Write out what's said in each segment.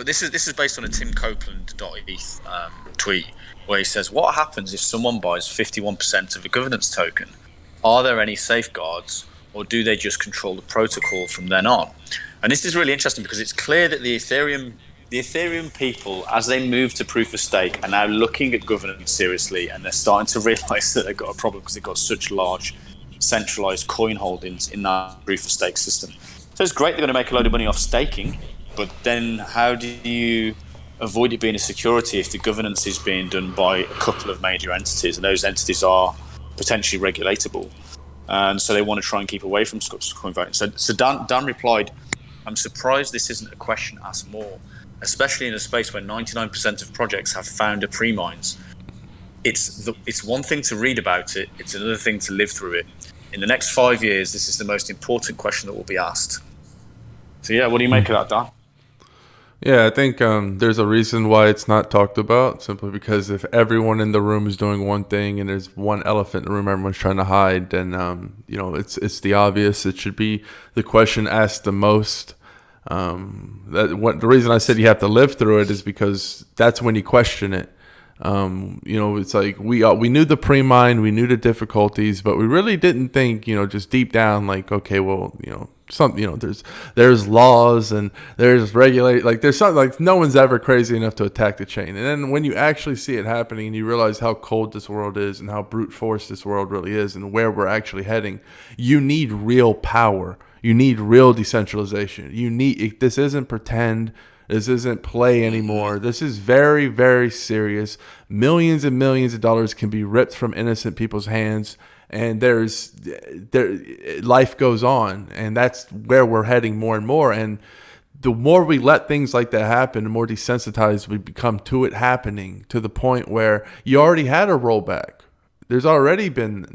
But this is based on a Tim Copeland.eth tweet where he says, what happens if someone buys 51% of a governance token? Are there any safeguards, or do they just control the protocol from then on? And this is really interesting because it's clear that the Ethereum people, as they move to proof of stake, are now looking at governance seriously, and they're starting to realize that they've got a problem because they've got such large centralized coin holdings in that proof of stake system. So it's great they're going to make a load of money off staking, but then how do you avoid it being a security if the governance is being done by a couple of major entities, and those entities are potentially regulatable? And so they want to try and keep away from coin voting. So Dan replied, I'm surprised this isn't a question asked more, especially in a space where 99% of projects have founder premines. It's one thing to read about it, it's another thing to live through it. In the next 5 years, this is the most important question that will be asked. So yeah, what do you make of that, Dan? Yeah, I think there's a reason why it's not talked about, simply because if everyone in the room is doing one thing and there's one elephant in the room everyone's trying to hide, then it's the obvious. It should be the question asked the most. The reason I said you have to live through it is because that's when you question it. It's like we knew the premine, we knew the difficulties, but we really didn't think, just deep down, like, okay, well, there's laws and there's regulate, like there's something, like no one's ever crazy enough to attack the chain. And then when you actually see it happening and you realize how cold this world is and how brute force this world really is and where we're actually heading, you need real power. You need real decentralization. This isn't pretend. This isn't play anymore. This is very, very serious. Millions and millions of dollars can be ripped from innocent people's hands, and life goes on, and that's where we're heading more and more. And the more we let things like that happen, the more desensitized we become to it happening, to the point where you already had a rollback. It's already happened.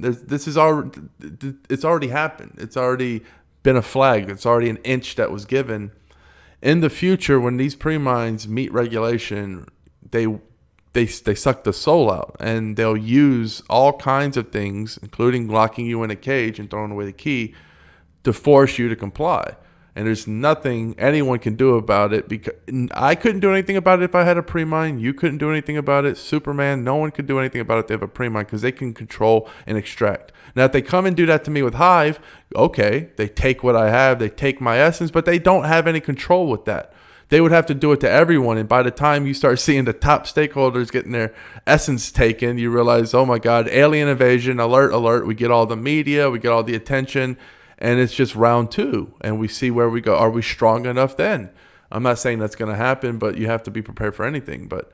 It's already been a flag. It's already an inch that was given. In the future, when these premines meet regulation, they suck the soul out, and they'll use all kinds of things, including locking you in a cage and throwing away the key, to force you to comply. And there's nothing anyone can do about it, because I couldn't do anything about it if I had a premine. You couldn't do anything about it. Superman, no one could do anything about it if they have a premiine, because they can control and extract. Now, if they come and do that to me with Hive, okay, they take what I have, they take my essence, but they don't have any control with that. They would have to do it to everyone, and by the time you start seeing the top stakeholders getting their essence taken, you realize, oh my God, alien invasion, alert, alert. We get all the media, we get all the attention, and it's just round two, and we see where we go. Are we strong enough then? I'm not saying that's going to happen, but you have to be prepared for anything. But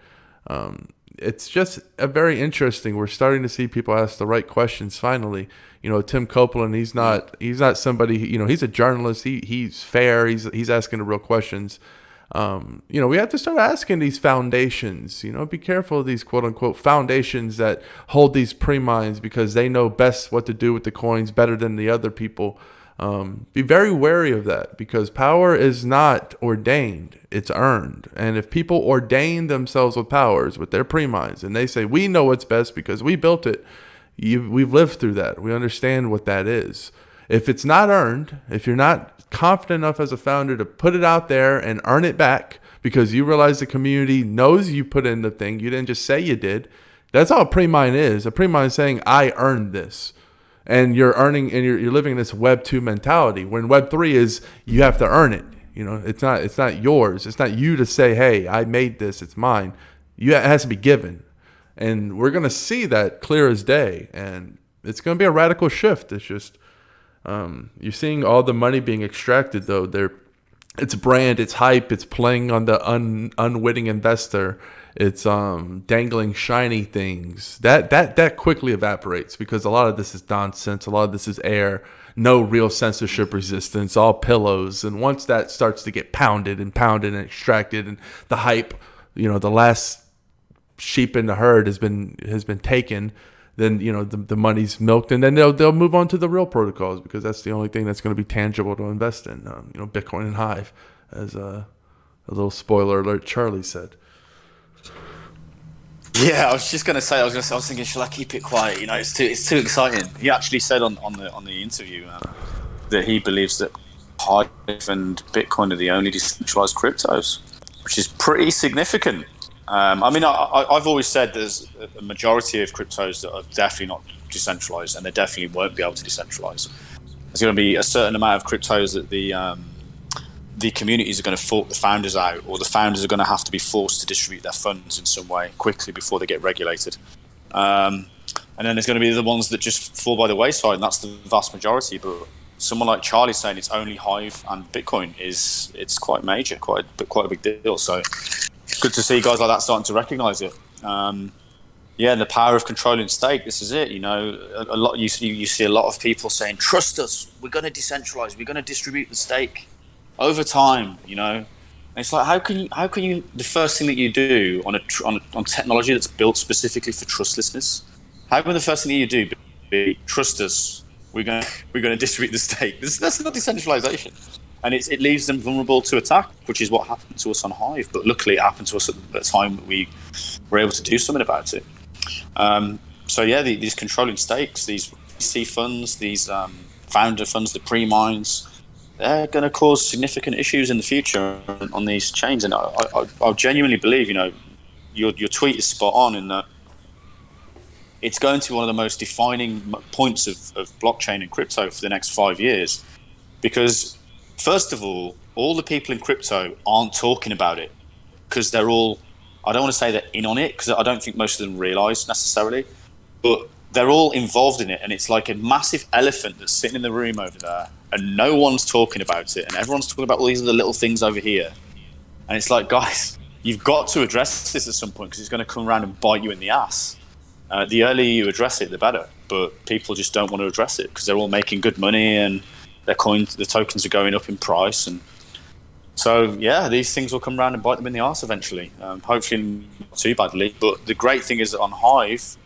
it's just a very interesting. We're starting to see people ask the right questions finally. Tim Copeland, he's not somebody, he's a journalist. He's fair. He's asking the real questions. We have to start asking these foundations, be careful of these quote unquote foundations that hold these premines, because they know best what to do with the coins better than the other people. Be very wary of that, because power is not ordained, it's earned. And if people ordain themselves with powers, with their premines, and they say, we know what's best because we built it, we've lived through that. We understand what that is. If it's not earned, if you're not confident enough as a founder to put it out there and earn it back, because you realize the community knows you put in the thing, you didn't just say you did. That's all a premine is. A premine is saying, I earned this. And you're earning, and you're living in this Web 2 mentality. When Web 3 is, you have to earn it. It's not yours. It's not you to say, hey, I made this, it's mine. It has to be given. And we're going to see that clear as day. And it's going to be a radical shift. It's just, you're seeing all the money being extracted, though. It's brand, it's hype, it's playing on the unwitting investor. It's dangling shiny things. That quickly evaporates, because a lot of this is nonsense. A lot of this is air. No real censorship resistance. All pillows. And once that starts to get pounded and extracted, and the hype, the last sheep in the herd has been taken, then the money's milked, and then they'll move on to the real protocols, because that's the only thing that's going to be tangible to invest in. Bitcoin and Hive, as a little spoiler alert Charlie said. Yeah, I was just going to say. I was thinking, shall I keep it quiet? It's too exciting. He actually said on the interview that he believes that Hive and Bitcoin are the only decentralized cryptos. which is pretty significant. I mean, I've always said there's a majority of cryptos that are definitely not decentralized, and they definitely won't be able to decentralize. There's going to be a certain amount of cryptos that the communities are going to fork the founders out, or the founders are going to have to be forced to distribute their funds in some way quickly before they get regulated. And then there's going to be the ones that just fall by the wayside, and that's the vast majority. But someone like Charlie saying it's only Hive and Bitcoin it's quite major, quite a big deal. So good to see guys like that starting to recognize it. Yeah, the power of controlling stake. This is it. You know, a lot. You see a lot of people saying, "Trust us. We're going to decentralize. We're going to distribute the stake over time." You know, and it's like, how can you? The first thing that you do on technology that's built specifically for trustlessness, how can the first thing that you do be trust us? We're going to distribute the stake. That's not decentralization, and it leaves them vulnerable to attack, which is what happened to us on Hive. But luckily, it happened to us at the time that we were able to do something about it. So yeah, these controlling stakes, these VC funds, these founder funds, the premines, they're going to cause significant issues in the future on these chains. And I genuinely believe, you know, your tweet is spot on in that it's going to be one of the most defining points of blockchain and crypto for the next 5 years. Because first of all the people in crypto aren't talking about it because they're all, I don't want to say they're in on it, because I don't think most of them realize necessarily, but they're all involved in it. And it's like a massive elephant that's sitting in the room over there and no one's talking about it. And everyone's talking about all these other little things over here. And it's like, guys, you've got to address this at some point because it's going to come around and bite you in the ass. The earlier you address it, the better. But people just don't want to address it because they're all making good money and the tokens are going up in price. And so, yeah, these things will come around and bite them in the arse eventually. Hopefully not too badly. But the great thing is that on Hive,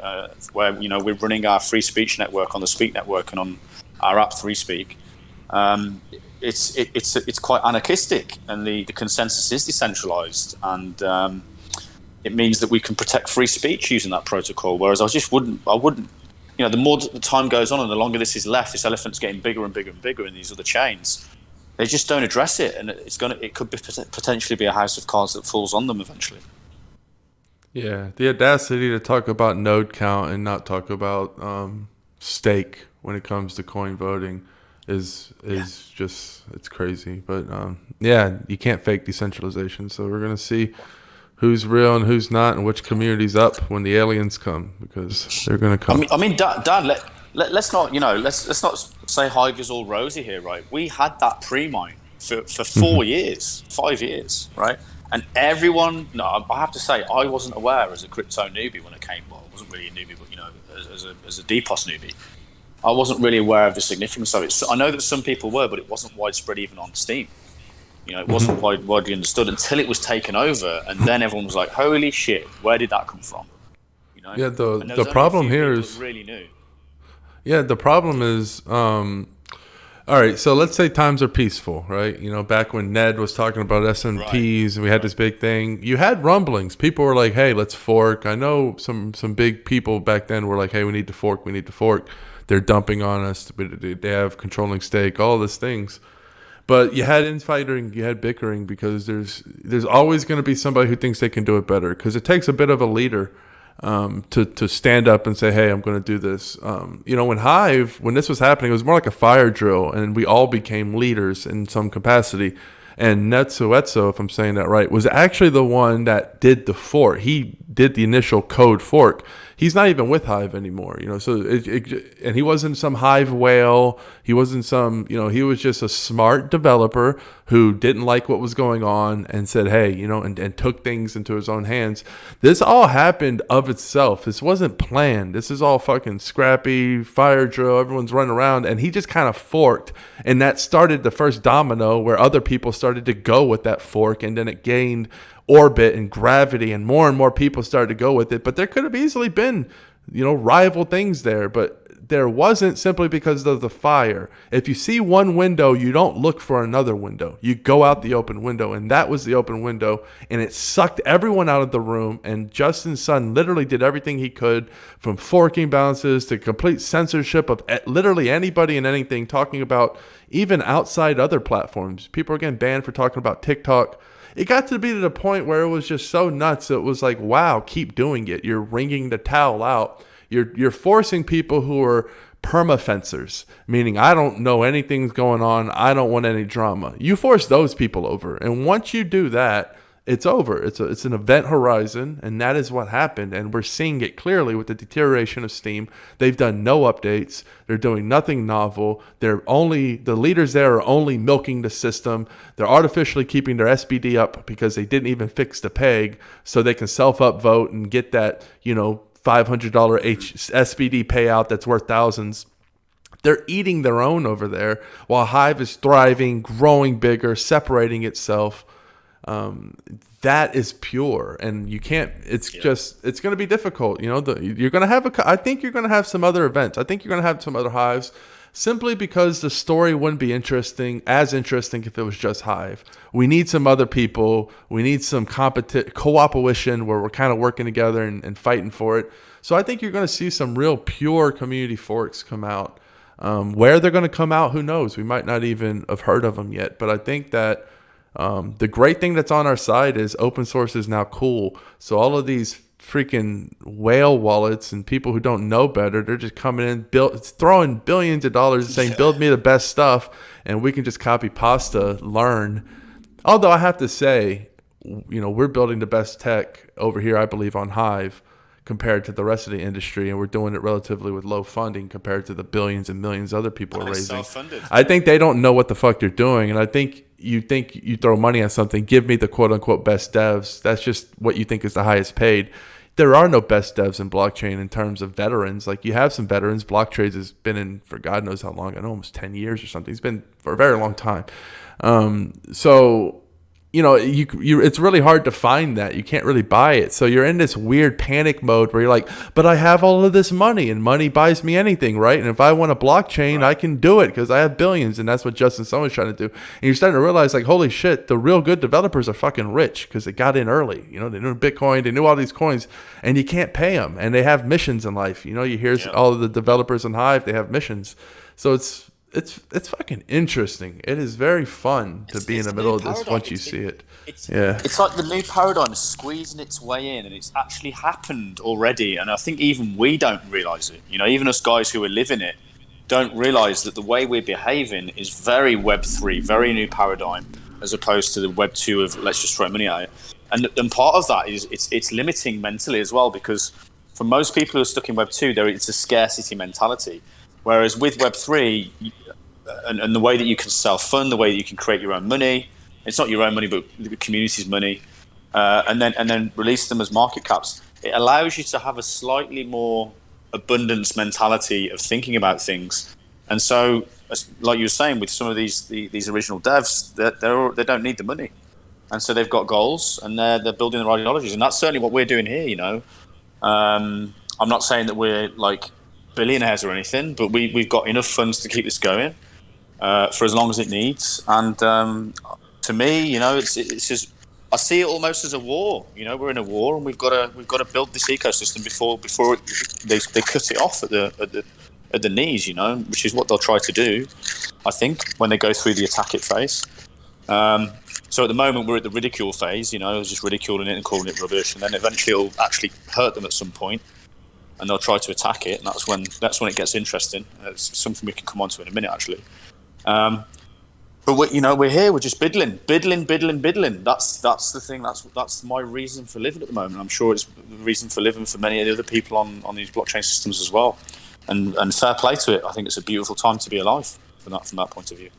where we're running our free speech network on the Speak network and on our app 3Speak, it's quite anarchistic, and the consensus is decentralized, and it means that we can protect free speech using that protocol. Whereas I wouldn't. The more the time goes on and the longer this is left, this elephant's getting bigger and bigger and bigger in these other chains. They just don't address it, and it could potentially be a house of cards that falls on them eventually. Yeah, the audacity to talk about node count and not talk about stake when it comes to coin voting is just, it's crazy. But yeah, you can't fake decentralization. So we're gonna see who's real and who's not, and which community's up when the aliens come, because they're gonna come. I mean, Dan, let's not let's not say Hive is all rosy here, right? We had that premine for 4 years, 5 years, right? And everyone, I have to say, I wasn't aware as a crypto newbie when it came. Well, I wasn't really a newbie, but as a DPoS newbie, I wasn't really aware of the significance of it. So I know that some people were, but it wasn't widespread even on Steem. It wasn't widely understood until it was taken over, and then everyone was like, "Holy shit, where did that come from?" Yeah, the problem here is really new. Yeah, the problem is, all right, so let's say times are peaceful, right? Back when Ned was talking about SNPs and we had this big thing, you had rumblings. People were like, hey, let's fork. I know some big people back then were like, hey, we need to fork. They're dumping on us. They have controlling stake, all these things. But you had infighting, you had bickering, because there's always going to be somebody who thinks they can do it better, because it takes a bit of a leader to stand up and say, hey, I'm going to do this. When this was happening, it was more like a fire drill, and we all became leaders in some capacity. And Netsuetsu, if I'm saying that right, was actually the one that did the fork. He did the initial code fork. He's not even with Hive anymore, So and he wasn't some Hive whale. He wasn't some, he was just a smart developer who didn't like what was going on and said, hey, and took things into his own hands. This all happened of itself. This wasn't planned. This is all fucking scrappy, fire drill. Everyone's running around, and he just kind of forked, and that started the first domino where other people started to go with that fork, and then it gained orbit and gravity, and more people started to go with it. But there could have easily been, rival things there, but there wasn't, simply because of the fire. If you see one window, you don't look for another window. You go out the open window, and that was the open window, and it sucked everyone out of the room. And Justin Sun literally did everything he could, from forking balances to complete censorship of literally anybody and anything, talking about even outside other platforms. People are getting banned for talking about TikTok. it got to be to the point where it was just so nuts. It was like, wow, keep doing it. You're wringing the towel out. You're forcing people who are perma fencers, meaning I don't know anything's going on. I don't want any drama. You force those people over, and once you do that, it's over. It's an event horizon, and that is what happened. And we're seeing it clearly with the deterioration of Steem. They've done no updates. They're doing nothing novel. The leaders there are only milking the system. They're artificially keeping their SBD up because they didn't even fix the peg, so they can self-upvote and get that, $500 SBD payout that's worth thousands. They're eating their own over there while Hive is thriving, growing bigger, separating itself. That is pure, and you can't. It's going to be difficult. You're going to have I think you're going to have some other events. I think you're going to have some other Hives, simply because the story wouldn't be as interesting if it was just Hive. We need some other people. We need some cooperation where we're kind of working together and fighting for it. So I think you're going to see some real pure community forks come out. Where they're going to come out, who knows? We might not even have heard of them yet. But I think that the great thing that's on our side is open source is now cool. So all of these freaking whale wallets and people who don't know better, they're just coming in, throwing billions of dollars and saying, build me the best stuff, and we can just copy pasta, learn. Although I have to say, we're building the best tech over here, I believe, on Hive compared to the rest of the industry, and we're doing it relatively with low funding compared to the billions and millions other people are raising. Self-funded. I think they don't know what the fuck they're doing, and I think you throw money at something, give me the quote-unquote best devs. That's just what you think is the highest paid. There are no best devs in blockchain in terms of veterans. Like, you have some veterans. Blocktrades has been in for God knows how long. I know, almost 10 years or something. It's been for a very long time. So it's really hard to find that. You can't really buy it. So you're in this weird panic mode where you're like, but I have all of this money, and money buys me anything, right? And if I want a blockchain, I can do it because I have billions, and that's what Justin Someone's trying to do. And you're starting to realize, like, holy shit, the real good developers are fucking rich because they got in early. They knew Bitcoin, they knew all these coins, and you can't pay them. And they have missions in life. You hear all of the developers in Hive, they have missions. So it's fucking interesting. It is very fun to be in the middle of this once you see it. It's like the new paradigm is squeezing its way in, and it's actually happened already. And I think even we don't realize it. Even us guys who are living it don't realize that the way we're behaving is very Web3, very new paradigm, as opposed to the Web2 of let's just throw money at it. And part of that is it's limiting mentally as well, because for most people who are stuck in Web2, it's a scarcity mentality. Whereas with Web3, and the way that you can self-fund, the way that you can create your own money, it's not your own money, but the community's money, and then release them as market caps. It allows you to have a slightly more abundance mentality of thinking about things. And so, like you were saying, with some of these original devs, they don't need the money, and so they've got goals, and they're building their ideologies, and that's certainly what we're doing here. I'm not saying that we're like billionaires or anything, but we've got enough funds to keep this going for as long as it needs. And to me, it's just, I see it almost as a war. We're in a war, and we've got to build this ecosystem before they cut it off at the knees. Which is what they'll try to do, I think, when they go through the attack it phase. So at the moment we're at the ridicule phase. Just ridiculing it and calling it rubbish, and then eventually it'll actually hurt them at some point, and they'll try to attack it, and that's when it gets interesting. It's something we can come on to in a minute, actually. But we're here. We're just biddling. That's the thing. That's my reason for living at the moment. I'm sure it's the reason for living for many other people on these blockchain systems as well. And fair play to it. I think it's a beautiful time to be alive from that point of view.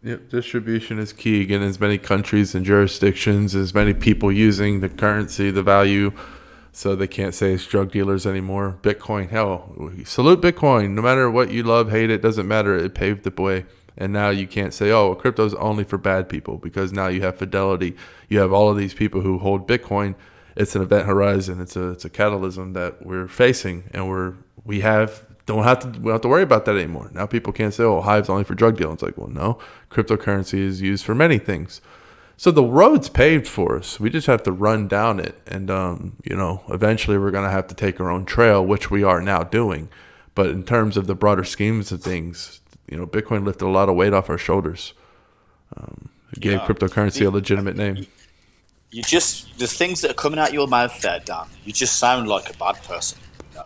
Yep, distribution is key. Getting as many countries and jurisdictions, as many people using the currency, the value, so they can't say it's drug dealers anymore. Bitcoin, hell, salute Bitcoin. No matter what you love, hate it, doesn't matter. It paved the way. And now you can't say, oh, crypto's only for bad people, because now you have Fidelity. You have all of these people who hold Bitcoin. It's an event horizon. It's a catalysm that we're facing, and we don't have to worry about that anymore. Now people can't say, oh, Hive's only for drug dealing. It's like, well, no, cryptocurrency is used for many things. So the road's paved for us. We just have to run down it. And, eventually we're going to have to take our own trail, which we are now doing. But in terms of the broader schemes of things, Bitcoin lifted a lot of weight off our shoulders. Gave cryptocurrency a legitimate name. You just, the things that are coming out your mouth there, Dan, you just sound like a bad person. You know?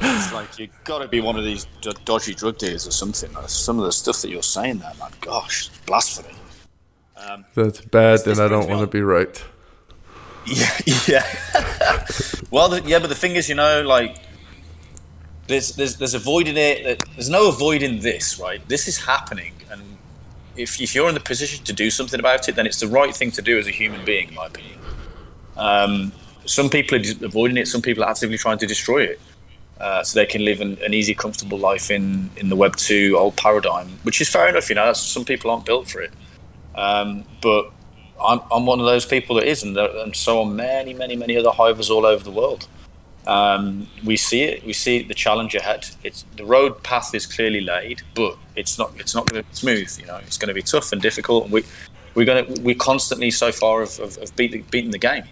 It's like you've got to be one of these dodgy drug dealers or something. Some of the stuff that you're saying there, man, gosh, it's blasphemy. That's bad, and I don't want to be right. Yeah. Well, but the thing is, you know, like there's avoiding it. There's no avoiding this, right? This is happening, and if you're in the position to do something about it, then it's the right thing to do as a human being, in my opinion. Some people are avoiding it. Some people are actively trying to destroy it, so they can live an easy, comfortable life in the Web 2 old paradigm, which is fair enough. You know, some people aren't built for it, but I'm one of those people that is, and so are many, many, many other hivers all over the world. We see it. We see the challenge ahead. It's the road path is clearly laid, but it's not going to be smooth. You know, it's going to be tough and difficult. And we constantly so far have beaten the game.